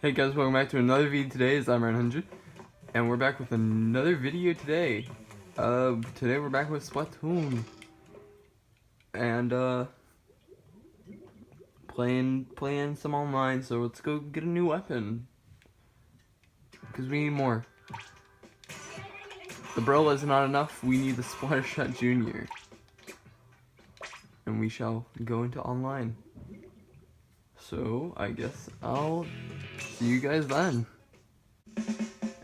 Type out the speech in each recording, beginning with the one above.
Hey guys, welcome back to another video today. I'm Ryan100, and we're back with another video today. Today we're back with Splatoon, and playing some online. So let's go get a new weapon, because we need more. The Brilla is not enough. We need the Splattershot Junior, and we shall go into online. So I guess I'll see you guys then.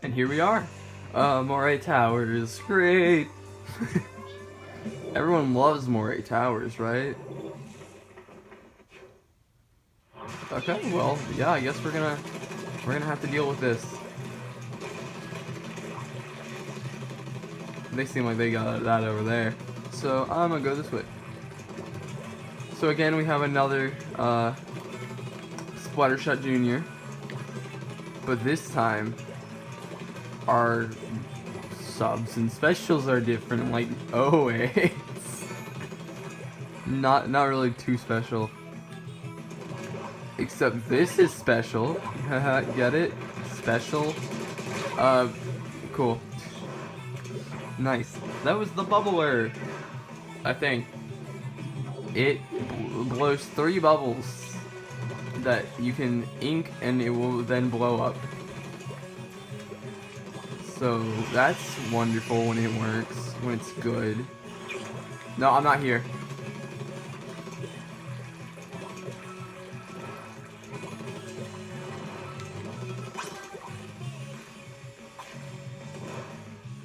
And here we are. Moray Towers, great. Everyone loves Moray Towers, right? Okay, well, yeah, I guess we're gonna have to deal with this. They seem like they got that over there, so I'm gonna go this way. So again, we have another Splattershot Junior, but this time our subs and specials are different. Like, oh, it's not really too special. Except this is special. Get it? Special. Cool. Nice. That was the bubbler, I think. It blows 3 bubbles that you can ink, and it will then blow up. So that's wonderful when it works, when it's good. No, I'm not here.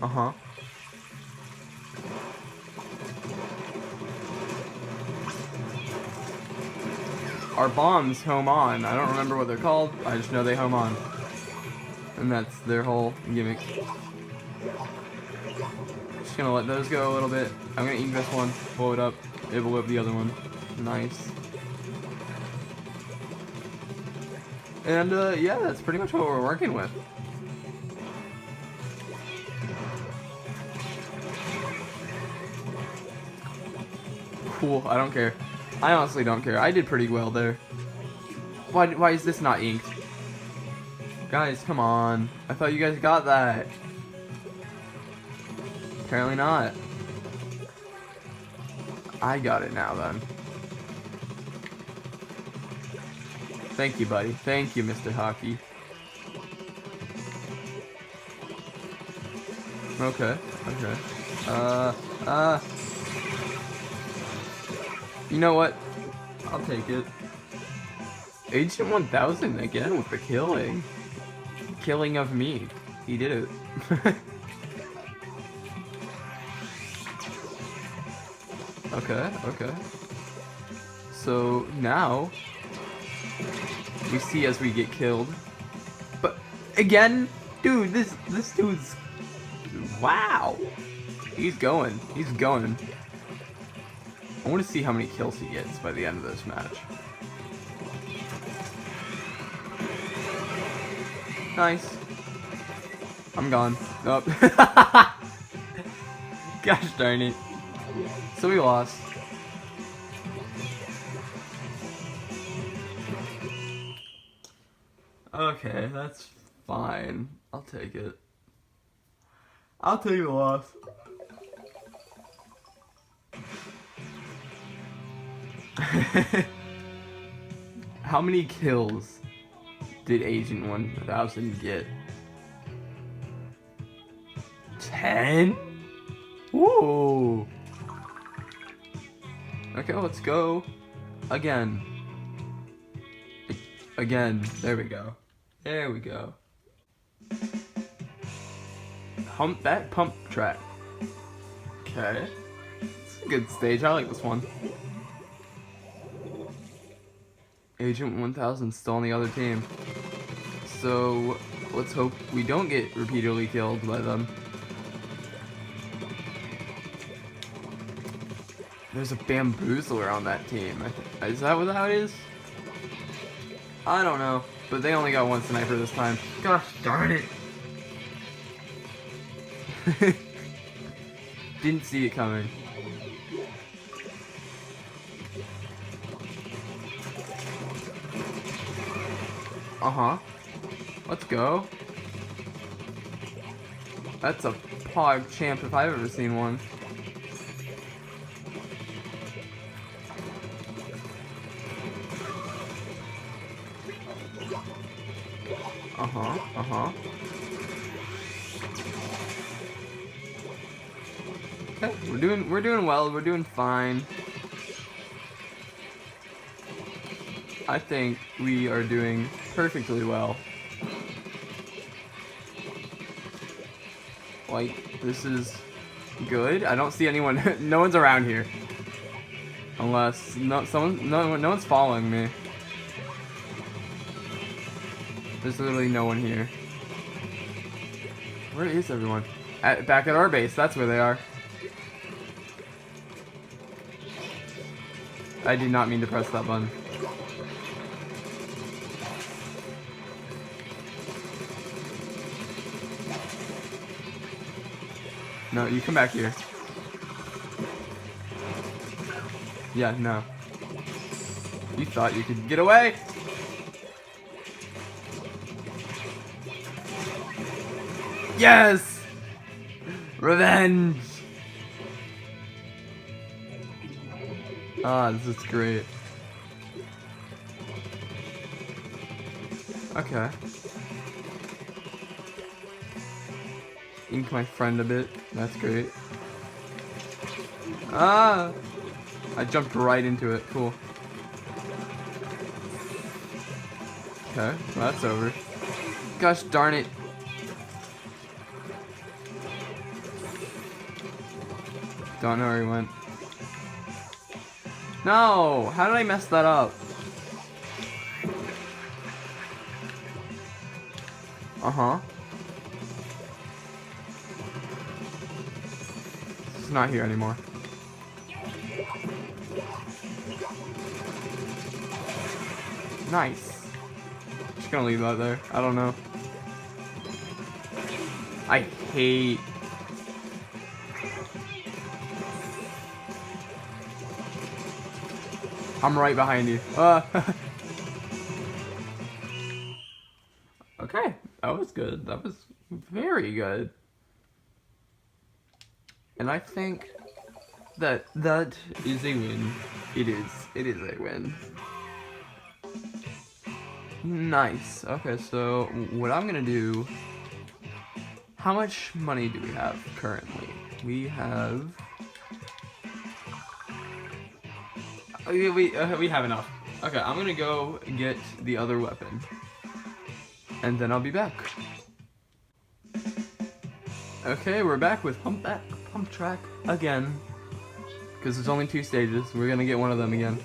Uh-huh. Our bombs home on. I don't remember what they're called. I just know they home on. And that's their whole gimmick. Just gonna let those go a little bit. I'm gonna ink this one, blow it up. It blew up the other one. Nice. And yeah, that's pretty much what we're working with. Cool, I don't care. I honestly don't care. I did pretty well there. Why is this not inked? Guys, come on. I thought you guys got that. Apparently not. I got it now then. Thank you, buddy. Thank you, Mr. Hockey. Okay, okay. You know what? I'll take it. Agent 1000 again with the killing. Killing of me. He did it. Okay, okay. So now we see as we get killed. But again, dude, this dude's, wow. He's going. He's going. I want to see how many kills he gets by the end of this match. Nice. I'm gone. Nope. Gosh darn it. So we lost. Okay, that's fine. I'll take it. I'll take the loss. How many kills did Agent 1000 get? 10? Whoa! Okay, let's go again. Again. There we go. There we go. Humpback pump track. Okay. It's a good stage. I like this one. Agent 1000 still on the other team. So let's hope we don't get repeatedly killed by them. There's a bamboozler on that team. Is that what that is? I don't know. But they only got one sniper this time. Gosh darn it. Didn't see it coming. Uh-huh. Let's go. That's a Pog champ if I've ever seen one. Okay, we're doing well, we're doing fine. I think we are doing perfectly well. Like, this is good. I don't see anyone. No one's around here, unless no one's following me. There's literally no one here. Where is everyone? Back at our base. That's where they are. I did not mean to press that button. No, you come back here. Yeah, no. You thought you could get away? Yes! Revenge! Ah, this is great. Okay. Ink my friend a bit. That's great. Ah! I jumped right into it. Cool. Okay, well, that's over. Gosh darn it. Don't know where he went. No! How did I mess that up? Uh-huh. It's not here anymore. Nice. Just gonna leave that there. I don't know. I hate... I'm right behind you. Okay, that was good. That was very good. And I think that is a win. It is. It is a win. Nice. Okay, so what I'm gonna do... How much money do we have currently? We have... We have enough. Okay, I'm gonna go get the other weapon. And then I'll be back. Okay, we're back with Pump Track again. Because there's only 2 stages. We're gonna get one of them again.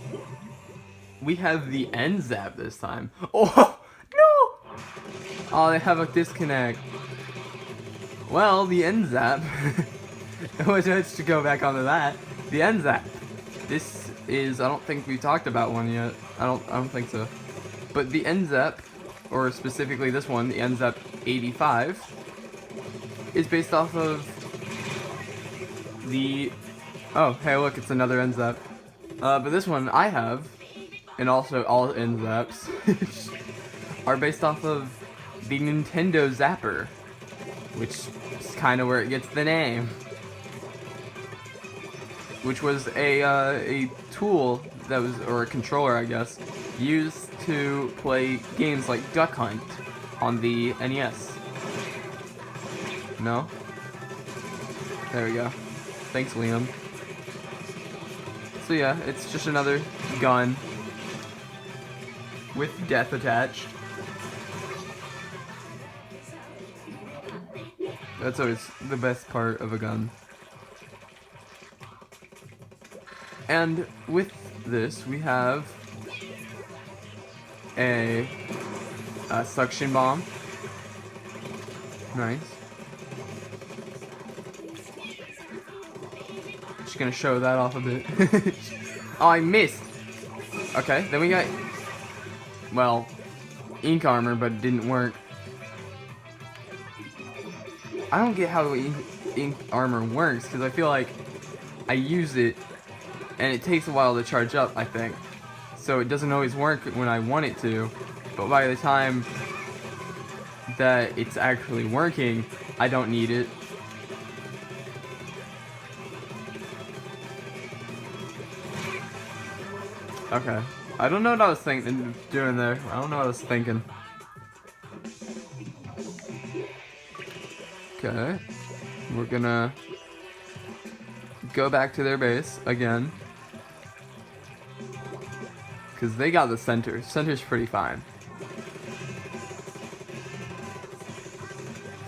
We have the end zap this time. Oh, no! Oh, they have a disconnect. Well, the end zap. Let's to go back onto that. The end zap. This is, I don't think we talked about one yet. I don't think so. But the end zap, or specifically this one, the end zap 85, is based off of the... Oh, hey, look, it's another end zap. But this one I have, and also all end zaps, are based off of the Nintendo Zapper, which is kind of where it gets the name. Which was a tool that was, or a controller, I guess, used to play games like Duck Hunt on the NES. No? There we go. Thanks, Liam. So yeah, it's just another gun with death attached. That's always the best part of a gun. And with this, we have a suction bomb. Nice. Just gonna show that off a bit. Oh, I missed. Okay, then we got, well, ink armor, but it didn't work. I don't get how ink armor works, because I feel like I use it and it takes a while to charge up, I think. So it doesn't always work when I want it to, but by the time that it's actually working, I don't need it. Okay. I don't know what I was doing there. I don't know what I was thinking. Okay. We're gonna go back to their base again. Because they got the center. Center's pretty fine.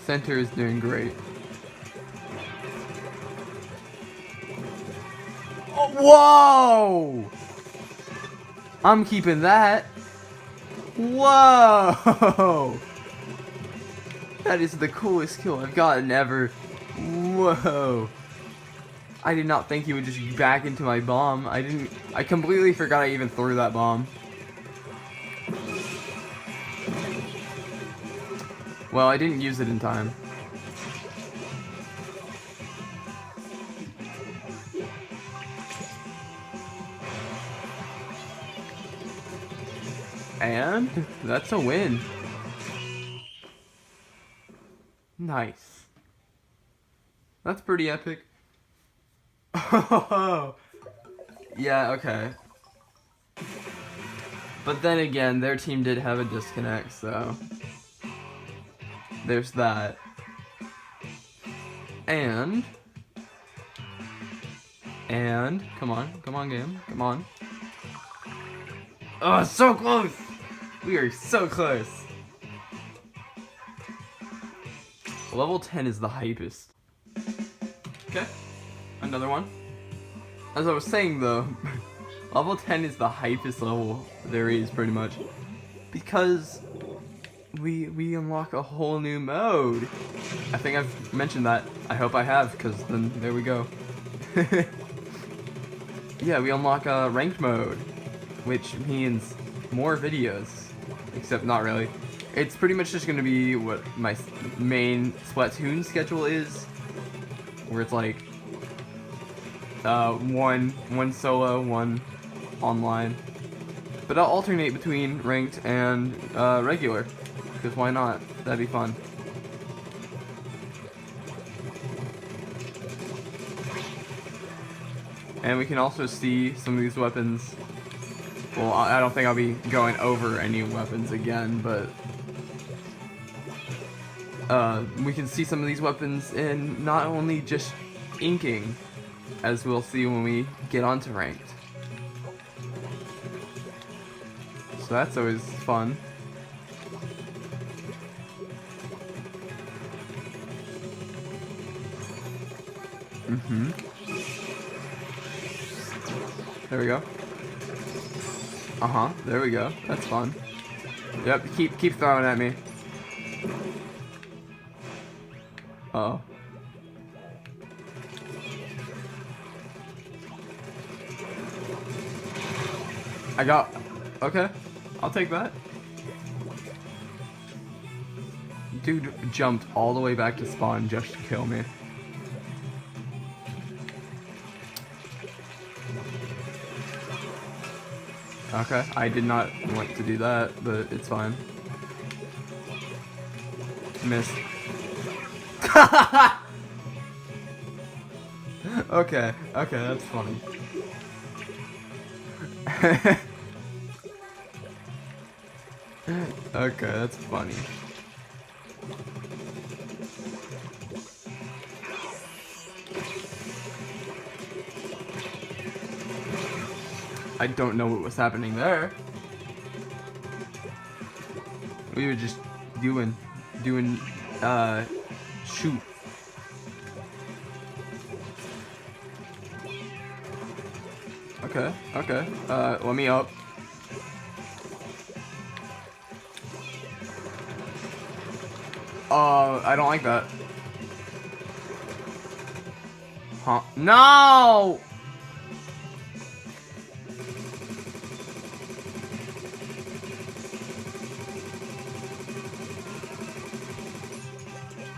Center is doing great. Oh, whoa! I'm keeping that. Whoa! That is the coolest kill I've gotten ever. Whoa! I did not think he would just back into my bomb. I completely forgot I even threw that bomb. Well, I didn't use it in time. And that's a win. Nice. That's pretty epic. Oh, yeah, okay. But then again, their team did have a disconnect, so there's that. And come on game, come on. Oh, so close! We are so close. Level 10 is the hypest. Okay, another one. As I was saying though, level 10 is the hypest level there is pretty much. Because we unlock a whole new mode. I think I've mentioned that. I hope I have, because then there we go. Yeah, we unlock a ranked mode, which means more videos. Except not really. It's pretty much just gonna be what my main Splatoon schedule is, where it's like one solo, one online. But I'll alternate between ranked and regular, because why not? That'd be fun. And we can also see some of these weapons. Well, I don't think I'll be going over any weapons again, but we can see some of these weapons in not only just inking, as we'll see when we get onto ranked. So that's always fun. There we go. There we go. That's fun. Yep, keep throwing at me. Uh-oh. I got... Okay, I'll take that. Dude jumped all the way back to spawn just to kill me. Okay, I did not want to do that, but it's fine. Missed. Okay, that's funny. Okay, that's funny. I don't know what was happening there. We were just doing, shoot. Okay, let me up. I don't like that. Huh? No!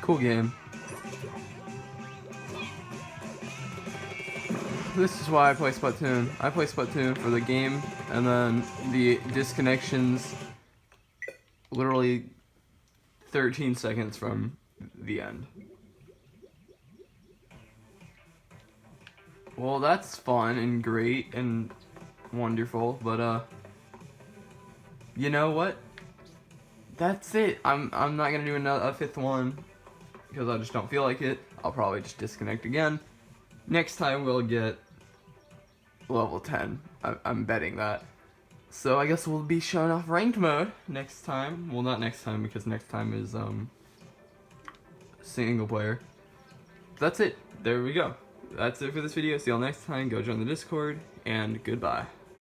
Cool game. This is why I play Splatoon. I play Splatoon for the game, and then the disconnections literally 13 seconds from the end. Well, that's fun and great and wonderful, but you know what? That's it. I'm not gonna do a fifth one because I just don't feel like it. I'll probably just disconnect again. Next time we'll get level 10. I'm betting that. So I guess we'll be showing off ranked mode next time. Well, not next time because next time is single player. That's it. There we go. That's it for this video. See y'all next time. Go join the Discord and goodbye.